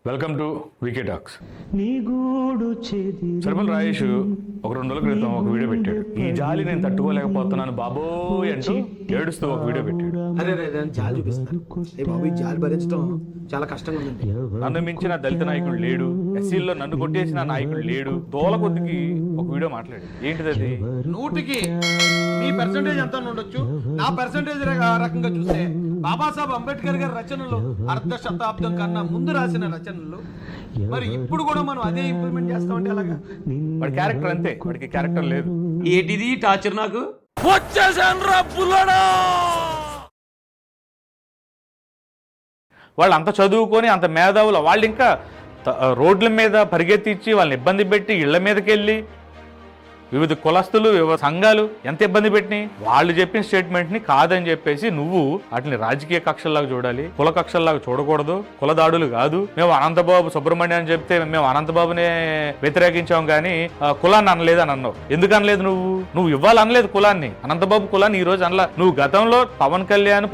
Welcome to VK talks. సర్బల్ రాజేష్ ఒక 2 రోజుల క్రితం ఒక వీడియో పెట్టాడు. ఈ జాలి నేను తట్టుకోలేకపోతున్నాను బాబోయ్ అంటూ ఏడుస్తూ ఒక వీడియో పెట్టాడు. జాలి చూపిస్తాను. జాలి భరించడం చాలా కష్టంగా ఉంది. నన్ను మించిన దళిత నాయకుడు లేడు, ఎస్సీల్లో నన్ను కొట్టేసిన నాయకుడు లేడు. తోల కొద్దికి ఒక వీడియో మాట్లాడు. ఏంటిది అది? 100కి మీ పర్సెంటేజ్ ఎంత ఉండొచ్చు, నా పర్సెంటేజ్ రకంగా చూస్తే బాబాసాహెబ్ అంబేద్కర్ గారి రచనలు అర్ధ శతాబ్దం కన్నా ముందు రాసిన రచనలు, మరి ఇప్పుడు కూడా మనం అదే ఇంప్లిమెంట్ చేస్తామంటే అలాగా? వాడి క్యారెక్టర్ అంతే, వాడికి క్యారెక్టర్ లేదు. ఏంటిది టార్చర్? నాకు వాళ్ళు అంత చదువుకొని అంత మేధావులు, వాళ్ళు ఇంకా రోడ్ల మీద పరిగెత్తించి వాళ్ళని ఇబ్బంది పెట్టి ఇళ్ల మీదకి వెళ్ళి వివిధ కులస్తులు వివిధ సంఘాలు ఎంత ఇబ్బంది పెట్టినాయి. వాళ్ళు చెప్పిన స్టేట్మెంట్ ని కాదని చెప్పేసి నువ్వు వాటిని రాజకీయ కక్షల్లాగా చూడాలి, కుల కక్షల్లాగా చూడకూడదు. కులదాడులు కాదు. మేము అనంతబాబు సుబ్రహ్మణ్యం అని చెప్తే మేము అనంతబాబునే వ్యతిరేకించాం కానీ కులాన్ని అనలేదు అని అన్నావు. ఎందుకు అనలేదు? నువ్వు ఇవ్వాలి అనలేదు కులాన్ని. అనంతబాబు కులాన్ని ఈ రోజు అనలా. నువ్వు గతంలో పవన్ కళ్యాణ్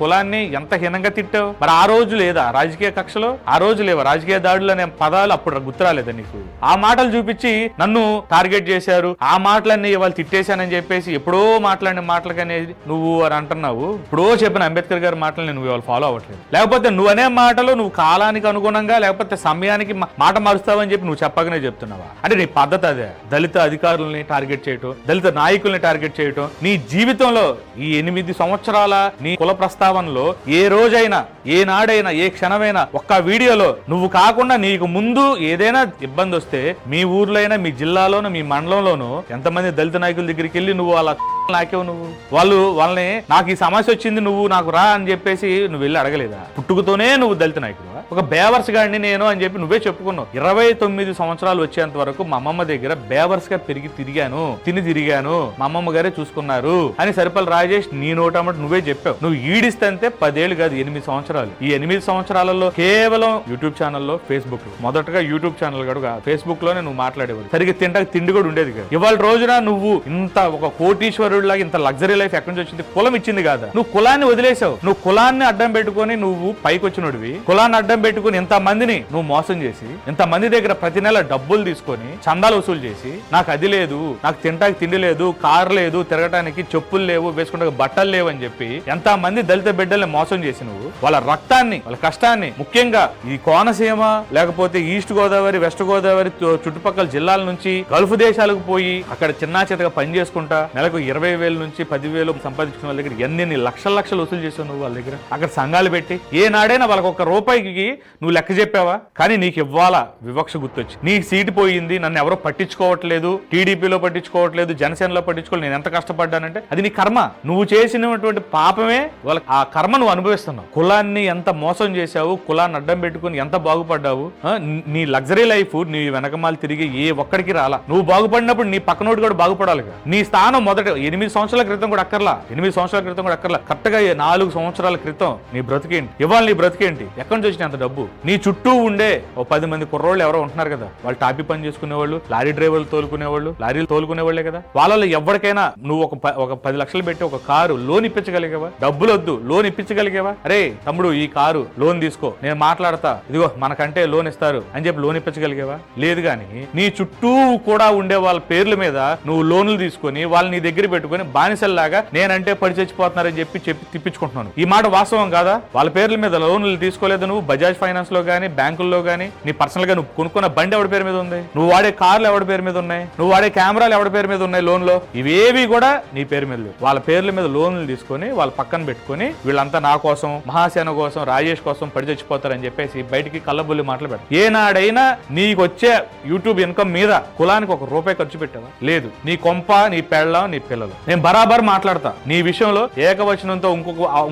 కులాన్ని ఎంత హీనంగా తిట్టావు. మరి ఆ రోజు లేదా రాజకీయ కక్షలో? ఆ రోజు లేవా రాజకీయ దాడులు అనే పదాలు? అప్పుడు గుర్తురాలేదా నీకు? ఆ మాటలు చూపించి నన్ను టార్గెట్ చేశారు, ఆ మాటలన్నీ వాళ్ళు తిట్టేశానని చెప్పేసి ఎప్పుడో మాట్లాడిన మాటలకనేది నువ్వు అని అంటున్నావు. ఇప్పుడో చెప్పిన అంబేద్కర్ గారి మాటలని నువ్వు ఇవాళ ఫాలో అవ్వట్లేదు. లేకపోతే నువ్వు అనే మాటలు నువ్వు కాలానికి అనుగుణంగా లేకపోతే సమయానికి మాట మారుస్తావని చెప్పి నువ్వు చెప్పగానే చెప్తున్నావా? అంటే నీ పద్ధతి అదే. దళిత అధికారులని టార్గెట్ చేయటం, దళిత నాయకుల్ని టార్గెట్ చేయటం. నీ జీవితంలో ఈ 8 సంవత్సరాల నీ కుల ప్రస్తావనలో ఏ రోజైనా, ఏ నాడైనా, ఏ క్షణమైనా ఒక్క వీడియోలో నువ్వు కాకుండా నీకు ముందు ఏదైనా ఇబ్బంది వస్తే మీ ఊర్లో అయినా, మీ జిల్లాలోనూ, మీ మండలంలోనూ ఎంతమంది దళిత నాయకుల దగ్గరికి వెళ్ళి నువ్వు అలా నాకేవు? నువ్వు వాళ్ళని నాకు ఈ సమస్య వచ్చింది నువ్వు నాకు రా అని చెప్పేసి నువ్వు వెళ్ళి అడగలేదా? పుట్టుకతోనే నువ్వు దళిత నాయకుడు, ఒక బేవర్స్ గాడిని నేను అని చెప్పి నువ్వే చెప్పుకున్నావు. 29 సంవత్సరాలు వచ్చేంత వరకు మా అమ్మమ్మ దగ్గర బేవర్స్ గా తిని తిరిగాను, మా అమ్మమ్మ గారే చూసుకున్నారు అని సరిపల్లి రాజేష్ నీ నోటమాట నువ్వే చెప్పావు. నువ్వు ఈడిస్తే 10 ఏళ్ళు కాదు 8 సంవత్సరాలు. ఈ 8 సంవత్సరాలలో కేవలం యూట్యూబ్ ఛానల్లో, ఫేస్బుక్ లో, మొదటగా యూట్యూబ్ ఛానల్ కూడా ఫేస్బుక్ లోనే నువ్వు మాట్లాడేవాడు. సరిగ్గా తిండి కూడా ఉండేది కాదు. ఇవాళ రోజున నువ్వు ఇంత ఒక కోటీశ్వరుడు లాగా ఇంత లగ్జరీ లైఫ్ ఎక్కడి నుంచి వచ్చింది? కులం ఇచ్చింది కాదా? నువ్వు కులాన్ని వదిలేసావు. నువ్వు కులాన్ని అడ్డం పెట్టుకుని నువ్వు పైకి వచ్చినోడివి. కులాన్ని అడ్డం పెట్టుకుని ఇంత మందిని నువ్వు మోసం చేసి, ఇంత మంది దగ్గర ప్రతి నెల డబ్బులు తీసుకొని చందాలు వసూలు చేసి, నాకు అది లేదు, నాకు తింటానికి తిండి లేదు, కారు లేదు, తిరగటానికి చెప్పులు లేవు, వేసుకుంటే బట్టలు లేవు అని చెప్పి ఎంత మంది దళిత బిడ్డల్ని మోసం చేసి నువ్వు వాళ్ళ రక్తాన్ని, వాళ్ళ కష్టాన్ని, ముఖ్యంగా ఈ కోనసీమ లేకపోతే ఈస్ట్ గోదావరి, వెస్ట్ గోదావరి చుట్టుపక్కల జిల్లాల నుంచి గల్ఫ్ దేశాలకు పోయి అక్కడ చిన్నా చితగా పని చేసుకుంటా నెలకు 20,000 నుంచి 10,000 సంపాదించుకున్న వాళ్ళ దగ్గర ఎన్ని లక్షలు వసూలు చేసావు నువ్వు వాళ్ళ దగ్గర. అక్కడ సంఘాలు పెట్టి ఏనాడైనా వాళ్ళకి ఒక్క రూపాయికి నువ్వు లెక్క చెప్పావా? కానీ నీకు ఇవ్వాలా వివక్ష గుర్తొచ్చి నీ సీటు పోయింది, నన్ను ఎవరో పట్టించుకోవట్లేదు, టీడీపీలో పట్టించుకోవట్లేదు, జనసేనలో పట్టించుకోవాలి, నేను ఎంత కష్టపడ్డానంటే అది నీ కర్మ. నువ్వు చేసినటువంటి పాపమే వాళ్ళకి ఆ కర్మ నువ్వు అనుభవిస్తున్నావు. కులాన్ని ఎంత మోసం చేశావు, కులాన్ని అడ్డం పెట్టుకుని ఎంత బాగుపడ్డావు. నీ లగ్జరీ లైఫ్ నీ వెనకమాల తిరిగి ఏ ఒక్కడికి రాలా. నువ్వు బాగుపడినప్పుడు నీ పక్కనోడు కూడా బాగుపడాలిగా. నీ స్థానం మొదట 8 సంవత్సరాల క్రితం కూడా అక్కర్లా, కరెక్ట్ గా 4 సంవత్సరాల క్రితం నీ బ్రతికేంటి? ఇవాళ నీ బ్రతికేంటి? ఎక్కడి నుంచి వచ్చిన అంత డబ్బు? నీ చుట్టూ ఉండే ఓ 10 మంది కుర్రోళ్ళు ఎవరో ఉంటున్నారు కదా, వాళ్ళు టాపీ పని చేసుకునేవాళ్ళు, లారీ డ్రైవర్లు తోలుకునేవాళ్ళు, లారీలు తోలుకునేవాళ్లే కదా. వాళ్ళలో ఎవరికైనా నువ్వు ఒక 10 లక్షలు పెట్టి ఒక కారు లోన్ ఇప్పించగలిగావా? డబ్బులు వద్దు, లోన్ ఇప్పించగలిగావా? అరే తమ్ముడు ఈ కారు లోన్ తీసుకో, నేను మాట్లాడతా, ఇదిగో మనకంటే లోన్ ఇస్తారు అని చెప్పి లోన్ ఇప్పించగలిగావా? లేదు. కానీ నీ చుట్టూ కూడా ఉండే వాళ్ళ పేర్ల మీద నువ్వు లోన్లు తీసుకొని వాళ్ళని నీ దగ్గర పెట్టుకుని బానిసల్లాగా నేనంటే పడి చచ్చిపోతున్నారని చెప్పి తిప్పించుకుంటున్నాను. ఈ మాట వాస్తవం కాదా? వాళ్ళ పేర్ల మీద లోన్లు తీసుకోలేదు నువ్వు. బజాజ్ ఫైనాన్స్ లో గానీ, బ్యాంకుల్లో గానీ, నీ పర్సనల్ గా నువ్వు కొనుక్కున్న బండి ఎవడి పేరు మీద ఉంది? నువ్వు వాడే కార్లు ఎవడి పేరు మీద ఉన్నాయి? నువ్వు వాడే కెమెరాలు ఎవడి పేరు మీద ఉన్నాయి లోన్ లో? ఇవేవి కూడా నీ పేరు మీద లేవు. వాళ్ళ పేర్ల మీద లోన్లు తీసుకొని వాళ్ళ పక్కన పెట్టుకుని వీళ్ళంతా నా కోసం, మహాసేన కోసం, రాజేష్ కోసం పడి చచ్చిపోతారని చెప్పేసి బయటికి కళ్ళబుల్లి మాటలు పెడతారు. ఏనాడైనా నీకు వచ్చే యూట్యూబ్ ఇన్కమ్ మీద కులానికి ₹1 ఖర్చు పెట్టావా? లేదు. నీ కొంప, నీ పెళ్ళం, నీ పిల్లలు. నేను బరాబర్ మాట్లాడతా నీ విషయంలో. ఏకవచనంతో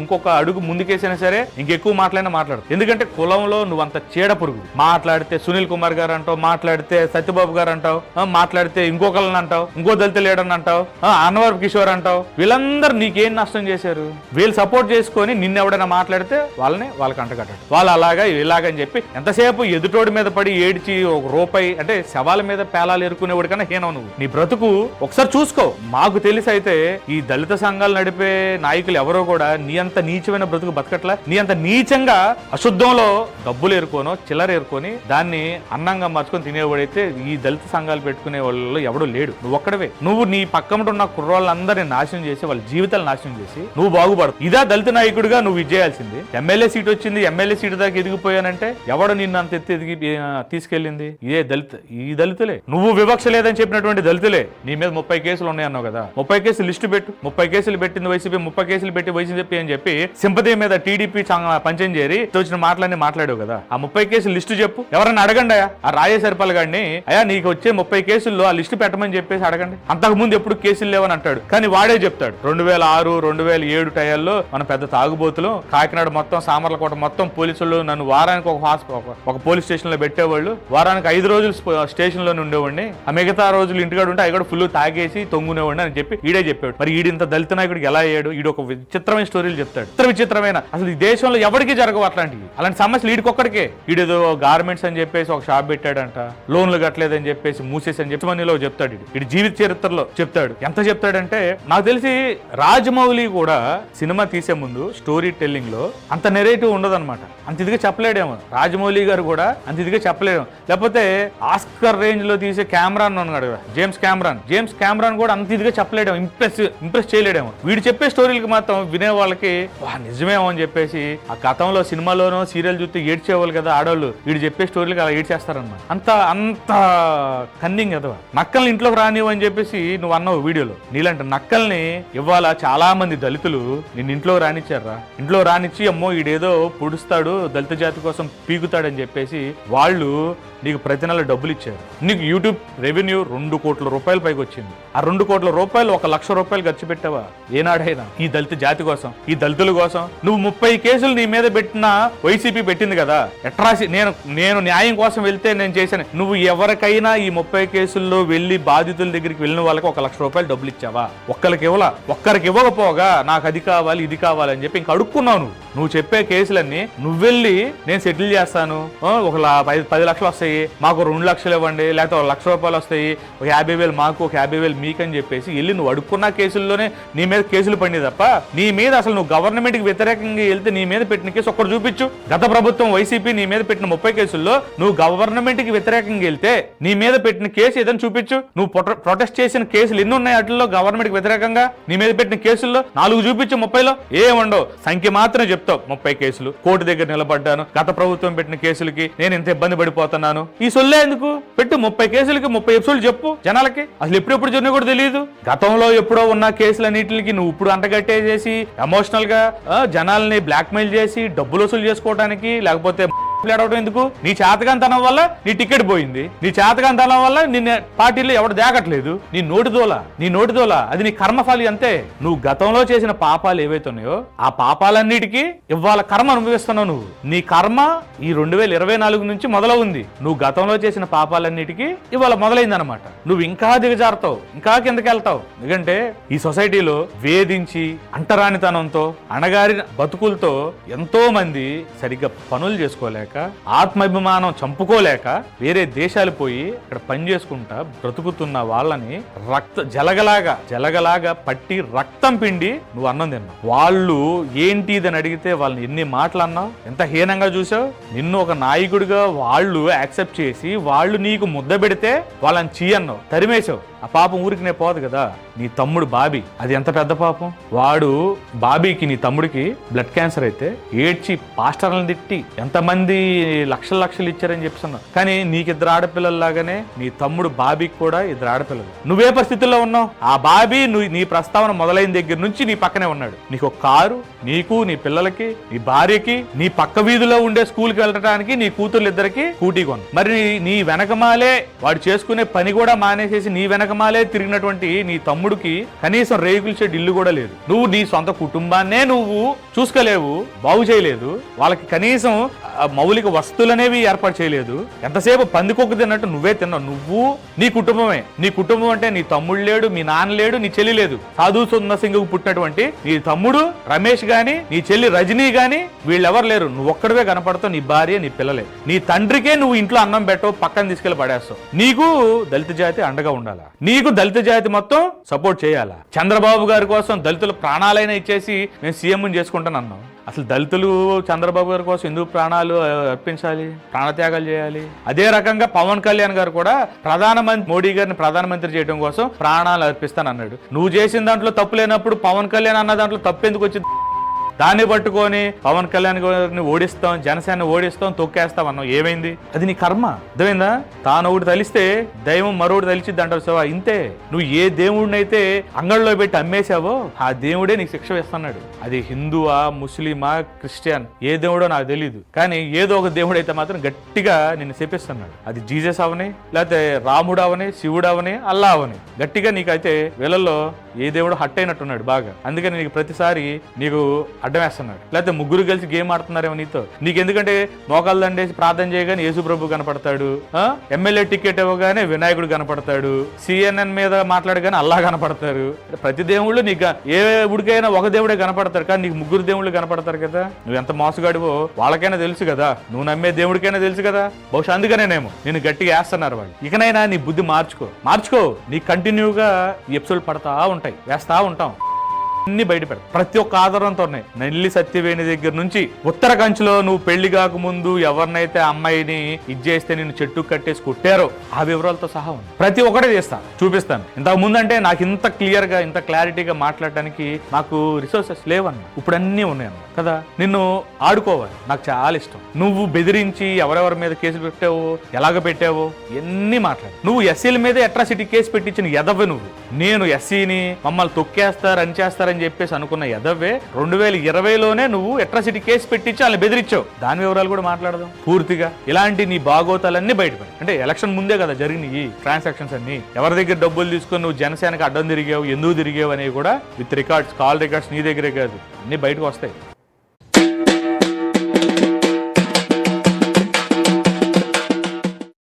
ఇంకొక అడుగు ముందుకేసినా సరే ఇంకెక్కువ మాట్లాడినా మాట్లాడతా. ఎందుకంటే కులంలో నువ్వు అంత చీడ పురుగు. మాట్లాడితే సునీల్ కుమార్ గారు అంటావు, మాట్లాడితే సత్యబాబు గారు అంటావు, మాట్లాడితే ఇంకొకళ్ళని అంటావు, ఇంకో దళిత లీడర్ అంటావు, అన్వర్ కిషోర్ అంటావు. వీళ్ళందరూ నీకేం నష్టం చేశారు? వీళ్ళు సపోర్ట్ చేసుకొని నిన్నెవడైనా మాట్లాడితే వాళ్ళకి అంటగట్టాడు. వాళ్ళు అలాగా ఇలాగని చెప్పి ఎంతసేపు ఎదుటోడి మీద పడి ఏడిచి ₹1 అంటే శవాల మీద పేలాలు ఎరుకునేవాడి కన్నా హీనం నువ్వు. నీ బ్రతుకు ఒకసారి చూసుకో. మాకు తెలిసి చూసి అయితే ఈ దళిత సంఘాలు నడిపే నాయకులు ఎవరో కూడా నీ అంత నీచమైన బ్రతుకు బతకట్లా, నీ అంత నీచంగా అశుద్ధంలో డబ్బులు ఏరుకోనో చిల్లర ఏరుకొని దాన్ని అన్నంగా మార్చుకొని తినేవాడైతే ఈ దళిత సంఘాలు పెట్టుకునే వాళ్ళు ఎవడూ లేడు. నువ్వు ఒక్కడవే. నువ్వు నీ పక్కన ఉన్న కుర్రోళ్ళందరినీ నాశనం చేసి వాళ్ళ జీవితాలు నాశనం చేసి నువ్వు బాగుపడు. ఇదా దళిత నాయకుడిగా నువ్వు విజయాల్సింది. ఎమ్మెల్యే సీట్ వచ్చింది, ఎమ్మెల్యే సీటు దాకా ఎదిగిపోయానంటే ఎవడు నిన్ను అంత ఎత్తి ఎదిగి తీసుకెళ్ళింది? ఇదే ఈ దళితులే. నువ్వు వివక్ష లేదని చెప్పినటువంటి దళితులే. నీ మీద 30 కేసులు ఉన్నాయన్నావు కదా, 30 కేసులు లిస్టు పెట్టు. 30 కేసులు పెట్టింది వైసీపీ, 30 కేసులు పెట్టి వైసీపీ అని చెప్పి సింపతి మీద టీడీపీ పంచం చేరి వచ్చిన మాటలన్నీ మాట్లాడావు కదా. ఆ 30 కేసులు లిస్టు చెప్పు. ఎవరన్నా అడగండి ఆ రాజేశ్వరపల్లి గారిని, అయ్యా నీకు వచ్చే 30 కేసుల్లో ఆ లిస్టు పెట్టమని చెప్పేసి అడగండి. అంతకు ముందు ఎప్పుడు కేసులు లేవని అంటాడు, కానీ వాడే చెప్తాడు 2006, 2007 టైంలో మన పెద్ద తాగుబోతులు కాకినాడ మొత్తం, సామర్లకోట మొత్తం పోలీసులు నన్ను వారానికి ఒక పోలీస్ స్టేషన్ లో పెట్టేవాళ్ళు. వారానికి 5 రోజులు స్టేషన్ లోనే ఉండేవాడిని, ఆ మిగతా రోజులు ఇంటికాడ ఉంటే అక్కడ ఫుల్ తాగేసి తొంగునేవాడిని అని చెప్పి ఈడే చెప్పాడు. మరి ఈడింత దళిత నాయకుడికి ఎలా అయ్యాడు? ఈడు ఒక విచిత్రమైన స్టోరీలు చెప్తాడు. విచిత్రమైన అసలు ఈ దేశంలో ఎవరికి జరగవు అలాంటివి. అలాంటి సమస్యలు ఈడికొక్కడికే. ఈడేదో గార్మెంట్స్ అని చెప్పేసి ఒక షాప్ పెట్టాడంట, లోన్లు కట్టలేదని చెప్పేసి మూసేసి అని చెప్పి మనీలో చెప్తాడు. ఈడు జీవిత చరిత్రలో చెప్తాడు. ఎంత చెప్తాడంటే నాకు తెలిసి రాజమౌళి కూడా సినిమా తీసే ముందు స్టోరీ టెల్లింగ్ లో అంత నెరేటివ్ ఉండదన్నమాట. అంత ఇదిగా చెప్పలేడేమో రాజమౌళి గారు కూడా, అంత ఇదిగా చెప్పలేము. లేకపోతే ఆస్కర్ రేంజ్ లో తీసే కెమెరాన్ ఉన్నాడు జేమ్స్ కెమెరాన్ కూడా అంత ఇదిగా చెప్పలేడేమో, ఇంప్రెస్ చేయలేడేమో. వీడు చెప్పే స్టోరీలకి మాత్రం వినే వాళ్ళకి నిజమేమో అని చెప్పేసి ఆ గతంలో సినిమాలోనో సీరియల్ చూస్తే ఏడ్చేవాళ్ళు కదా ఆడవాళ్ళు, వీడు చెప్పే స్టోరీలకి అలా ఏడ్చేస్తారన్నమాట. అంత కన్నింగ్ కదా. నక్కల్ని ఇంట్లోకి రానివ్వు అని చెప్పేసి నువ్వు అన్నావు వీడియోలో. నీలాంటి నక్కల్ని ఇవాళ చాలా మంది దళితులు నిన్ను ఇంట్లో రానిచ్చారా. ఇంట్లో రానిచ్చి అమ్మో ఈడేదో పొడుస్తాడు, దళిత జాతి కోసం పీకుతాడని చెప్పేసి వాళ్ళు నీకు ప్రతి నెల డబ్బులు ఇచ్చారు. నీకు యూట్యూబ్ రెవెన్యూ 2 కోట్ల రూపాయలు పైకి వచ్చింది. ఆ 2 కోట్ల రూపాయలు 1 లక్ష రూపాయలు ఖర్చు పెట్టావా ఏనాడైనా ఈ దళిత జాతి కోసం, ఈ దళితుల కోసం? నువ్వు 30 కేసులు నీ మీద పెట్టిన వైసీపీ పెట్టింది కదా. ఎట్రాసి నేను న్యాయం కోసం వెళ్తే నేను చేశాను. నువ్వు ఎవరికైనా ఈ 30 కేసుల్లో వెళ్ళి బాధితుల దగ్గరికి వెళ్ళిన వాళ్ళకి 1 లక్ష రూపాయలు డబ్బులు ఇచ్చావా? ఒక్కరికి ఇవ్వకపోగా నాకు అది కావాలి ఇది కావాలి అని చెప్పి ఇంక అడుక్కున్నావు. నువ్వు చెప్పే కేసులన్నీ నువ్వెళ్ళి నేను సెటిల్ చేస్తాను, ఒక 10 లక్షలు వస్తాయి మాకు, 2 లక్షలు ఇవ్వండి, లేకపోతే 1 లక్ష రూపాయలు వస్తాయి, ఒక 50,000 మాకు, ఒక 50,000 మీకు అని చెప్పేసి వెళ్ళి నువ్వు అడుక్కున్న కేసుల్లోనే నీ మీద కేసులు పడినాయి తప్ప నీ మీద అసలు నువ్వు గవర్నమెంట్ కి వ్యతిరేకంగా వెళ్తే నీ మీద పెట్టిన కేసు ఒక్కటి చూపించు. గత ప్రభుత్వం వైసీపీ నీ మీద పెట్టిన 30 కేసుల్లో నువ్వు గవర్నమెంట్ కి వ్యతిరేకంగా వెళ్తే నీ మీద పెట్టిన కేసు ఏదైనా చూపించు. నువ్వు ప్రొటెస్ట్ చేసిన కేసులు ఎన్ని ఉన్నాయి వాటిల్లో గవర్నమెంట్ కి వ్యతిరేకంగా నీ మీద పెట్టిన కేసుల్లో 4 చూపించు. 30లో ఏముండవు, సంఖ్య మాత్రమే చెప్తావు. 30 కేసులు, కోర్టు దగ్గర నిలబడ్డాను, గత ప్రభుత్వం పెట్టిన కేసులకి నేను ఇంత ఇబ్బంది పడిపోతున్నాను, ఈ సొల్లే ఎందుకు పెట్టు. 30 కేసులకి 30 ఎపిసోడ్లు చెప్పు జనాలకి. అసలు ఎప్పుడెప్పుడు జరిగినా కూడా తెలియదు. గతంలో ఎప్పుడో ఉన్న కేసులన్నిటికి నువ్వు ఇప్పుడు అంటగట్టేసేసి ఎమోషనల్ గా జనాల్ని బ్లాక్ మెయిల్ చేసి డబ్బులు వసూలు చేసుకోవడానికి, లేకపోతే ఎందుకు? నీ చేతకాంతనం వల్ల నీ టికెట్ పోయింది, నీ చేతకాంతనం వల్ల నిన్న పార్టీలో ఎవడు దేగట్లేదు. నీ నోటిదోల అది నీ కర్మఫలి అంతే. నువ్వు గతంలో చేసిన పాపాలు ఏవైతే ఉన్నాయో ఆ పాపాలన్నిటికీ ఇవాళ కర్మ అనుభవిస్తున్నావు. నువ్వు నీ కర్మ ఈ 2024 నుంచి మొదలవుంది. నువ్వు గతంలో చేసిన పాపాలన్నిటికీ ఇవాళ మొదలైందనమాట. నువ్వు ఇంకా దిగజారుతావు, ఇంకా కిందకి వెళ్తావు. ఎందుకంటే ఈ సొసైటీలో వేధించి అంటరానితనంతో అణగారిన బతుకులతో ఎంతో మంది సరిగ్గా పనులు చేసుకోలేక, ఆత్మాభిమానం చంపుకోలేక వేరే దేశాలు పోయి ఇక్కడ పని చేసుకుంటా బ్రతుకుతున్న వాళ్ళని జలగలాగా పట్టి రక్తం పిండి నువ్వు అన్నం తిన్నావు. వాళ్ళు ఏంటి అని అడిగితే వాళ్ళని ఎన్ని మాటలు అన్నావు, ఎంత హీనంగా చూసావు. నిన్ను ఒక నాయకుడిగా వాళ్ళు యాక్సెప్ట్ చేసి వాళ్ళు నీకు ముద్ద పెడితే వాళ్ళని చీ అన్నావు, తరిమేశావు. ఆ పాపం ఊరికి పోదు కదా. నీ తమ్ముడు బాబీ, అది ఎంత పెద్ద పాపం. వాడు బాబీకి, నీ తమ్ముడికి బ్లడ్ క్యాన్సర్ అయితే ఏడ్చి పాస్టర్లను తిట్టి ఎంతమంది లక్షలు ఇచ్చారని చెప్తున్నావు. కానీ నీకు 2 ఆడపిల్లల్లాగానే నీ తమ్ముడు బాబీకి కూడా 2 ఆడపిల్లలు. నువ్వే పరిస్థితుల్లో ఉన్నావు. ఆ బాబీ నీ ప్రస్తావన మొదలైన దగ్గర నుంచి నీ పక్కనే ఉన్నాడు. నీకు ఒక కారు, నీకు, నీ పిల్లలకి, నీ భార్యకి, నీ పక్క వీధిలో ఉండే స్కూల్కి వెళ్ళడానికి నీ కూతుర్లిద్దరికి స్కూటీ కొను. మరి నీ వెనకమాలే వాడు చేసుకునే పని కూడా మానేసేసి నీ వెనకమాలే తిరిగినటువంటి నీ తమ్ముడికి కనీసం రేకుల షెడ్ ఇల్లు కూడా లేదు. నువ్వు నీ సొంత కుటుంబాన్నే నువ్వు చూసుకోలేవు, బాగు చేయలేదు. వాళ్ళకి కనీసం మౌలిక వస్తువులనేవి ఏర్పాటు చేయలేదు. ఎంతసేపు పందికొక్కు తిన్నట్టు నువ్వే తిన్నావు. నువ్వు నీ కుటుంబమే. నీ కుటుంబం అంటే నీ తమ్ముడు లేడు, మీ నాన్న లేడు, నీ చెల్లి లేదు. సాధు సుందర్ సింగ్ పుట్టినటువంటి నీ తమ్ముడు రమేష్ గాని, నీ చెల్లి రజనీ గాని వీళ్ళెవరు లేరు. నువ్వు ఒక్కడివే కనపడతావు, నీ భార్య, నీ పిల్లలే. నీ తండ్రికే నువ్వు ఇంట్లో అన్నం పెట్టవు, పక్కన తీసుకెళ్లి పడేస్తావు. నీకు దళిత జాతి అండగా ఉండాలా. నీకు దళిత జాతి మొత్తం సపోర్ట్ చేయాలా? చంద్రబాబు గారి కోసం దళితుల ప్రాణాలైనా ఇచ్చేసి మేము సీఎం చేసుకుంటాను అన్నాం. అసలు దళితులు చంద్రబాబు గారి కోసం ఎందుకు ప్రాణాలు అర్పించాలి, ప్రాణత్యాగాలు చేయాలి? అదే రకంగా పవన్ కళ్యాణ్ గారు కూడా ప్రధానమంత్రి మోడీ గారిని ప్రధానమంత్రి చేయడం కోసం ప్రాణాలు అర్పిస్తాను అన్నాడు. నువ్వు చేసిన దాంట్లో తప్పు లేనప్పుడు పవన్ కళ్యాణ్ అన్న దాంట్లో తప్పు ఎందుకు వచ్చింది? దాన్ని పట్టుకొని పవన్ కళ్యాణ్ గారిని ఓడిస్తాం, జనసేన ఓడిస్తాం, తొక్కేస్తాం అన్నాం. ఏమైంది? అది నీ కర్మ. అర్థమైందా? తాను ఒకటి తలిస్తే దైవం మరొకటి తలిచిద్ది అంటారు శివ. ఇంతే. నువ్వు ఏ దేవుడినైతే అంగళ్ళలో పెట్టి అమ్మేశావో ఆ దేవుడే నీకు శిక్ష వేస్తున్నాడు. అది హిందువా, ముస్లిమా, క్రిస్టియన్, ఏ దేవుడో నాకు తెలియదు, కానీ ఏదో ఒక దేవుడు అయితే మాత్రం గట్టిగా నిన్ను శపిస్తున్నాడు. అది జీసస్ అవని, లేకపోతే రాముడు అవని, శివుడు అవని, అల్లా అవని, గట్టిగా నీకైతే వీళ్ళల్లో ఏ దేవుడు హట్ అయినట్టున్నాడు బాగా. అందుకని నీకు ప్రతిసారి నీకు అడ్డం వేస్తున్నాడు. లేకపోతే ముగ్గురు కలిసి గేమ్ ఆడుతున్నారేమో నీతో. నీకెందుకంటే మోకాలు దండేసి ప్రార్థన చేయగానే యేసు ప్రభు కనపడతాడు, ఎమ్మెల్యే టికెట్ ఇవ్వగానే వినాయకుడు కనపడతాడు, CNN మీద మాట్లాడగానే అల్లా కనపడతారు. ప్రతి దేవుళ్ళు నీకు ఏ ఉడికైనా ఒక దేవుడే కనపడతారు, కానీ నీకు ముగ్గురు దేవుళ్ళు కనపడతారు కదా. నువ్వు ఎంత మోసగాడివో వాళ్ళకైనా తెలుసు కదా, నువ్వు నమ్మే దేవుడికైనా తెలుసు కదా. బహుశా అందుకనేనేమో నేను గట్టిగా వేస్తున్నారు వాళ్ళు. ఇకనైనా నీ బుద్ధి మార్చుకో. నీ కంటిన్యూగా ఈ ఎపిసోడ్ పడతా ఉంటాయి, వేస్తా ఉంటాం, అన్ని బయట పెడతాం. ప్రతి ఒక్క ఆధారంతోనే నెల్లి సత్యవేణి దగ్గర నుంచి ఉత్తర కంచులో నువ్వు పెళ్లి కాకముందు ఎవరినైతే అమ్మాయిని ఇచ్చేస్తే నిన్ను చెట్టు కట్టేసి కొట్టారో ఆ వివరాలతో సహా ఉంది. ప్రతి ఒక్కటే చూపిస్తాను. ఇంతకు ముందు అంటే నాకు ఇంత క్లియర్ గా, ఇంత క్లారిటీగా మాట్లాడటానికి నాకు రిసోర్సెస్ లేవన్న. ఇప్పుడు అన్నీ ఉన్నాయన్న కదా. నిన్ను ఆడుకోవాలి నాకు చాలా ఇష్టం. నువ్వు బెదిరించి ఎవరెవరి మీద కేసు పెట్టావో, ఎలాగ పెట్టావో ఎన్ని మాట్లాడు. నువ్వు ఎస్సీల మీద అట్రాసిటీ కేసు పెట్టించిన ఎదవ్వే నువ్వు. నేను ఎస్సీని మమ్మల్ని తొక్కేస్తారు, అని చెప్పేసి అనుకున్న ఎదవ్వే 2020లోనే నువ్వు అట్రాసిటీ కేసు పెట్టించి వాళ్ళని బెదిరించావు. దాని వివరాలు కూడా మాట్లాడదాం పూర్తిగా. ఇలాంటి నీ బాగోతాలన్నీ బయటపడి, అంటే ఎలక్షన్ ముందే కదా జరిగినాయి ట్రాన్సాక్షన్స్ అన్ని. ఎవరి దగ్గర డబ్బులు తీసుకొని నువ్వు జనసేనకి అడ్డం తిరిగావు, ఎందుకు తిరిగావు అనేవి కూడా విత్ రికార్డ్స్, కాల్ రికార్డ్స్ నీ దగ్గరే కాదు, అన్ని బయటకు వస్తాయి.